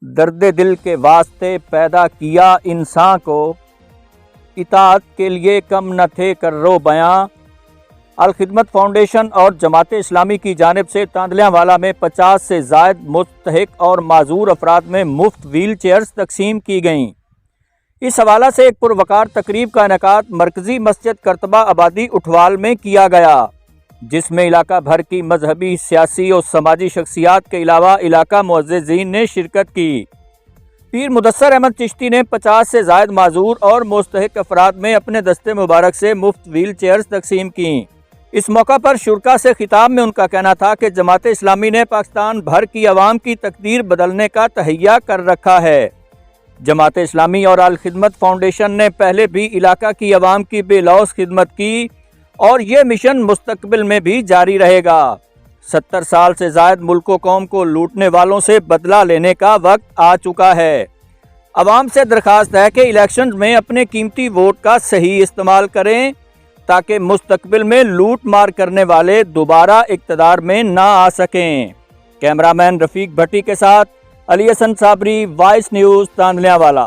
درد دل کے واسطے پیدا کیا انسان کو، اطاعت کے لیے کم نہ تھے کرو بیاں۔ الخدمت فاؤنڈیشن اور جماعت اسلامی کی جانب سے تاندلیاں والا میں 50 سے زائد مستحق اور معذور افراد میں مفت ویل چیئرز تقسیم کی گئیں۔ اس حوالہ سے ایک پروقار تقریب کا انعقاد مرکزی مسجد کرتبہ آبادی اٹھوال میں کیا گیا، جس میں علاقہ بھر کی مذہبی، سیاسی اور سماجی شخصیات کے علاوہ علاقہ معززین نے شرکت کی۔ پیر مدثر احمد چشتی نے 50 سے زائد معذور اور مستحق افراد میں اپنے دستے مبارک سے مفت ویل چیئرز تقسیم کیں۔ اس موقع پر شرکاء سے خطاب میں ان کا کہنا تھا کہ جماعت اسلامی نے پاکستان بھر کی عوام کی تقدیر بدلنے کا تہیہ کر رکھا ہے۔ جماعت اسلامی اور الخدمت فاؤنڈیشن نے پہلے بھی علاقہ کی عوام کی بے لوث خدمت کی اور یہ مشن مستقبل میں بھی جاری رہے گا۔ 70 سال سے زائد ملک و قوم کو لوٹنے والوں سے بدلہ لینے کا وقت آ چکا ہے۔ عوام سے درخواست ہے کہ الیکشنز میں اپنے قیمتی ووٹ کا صحیح استعمال کریں تاکہ مستقبل میں لوٹ مار کرنے والے دوبارہ اقتدار میں نہ آ سکیں۔ کیمرہ مین رفیق بھٹی کے ساتھ علی حسن صابری، وائس نیوز، تاندلیاں والا۔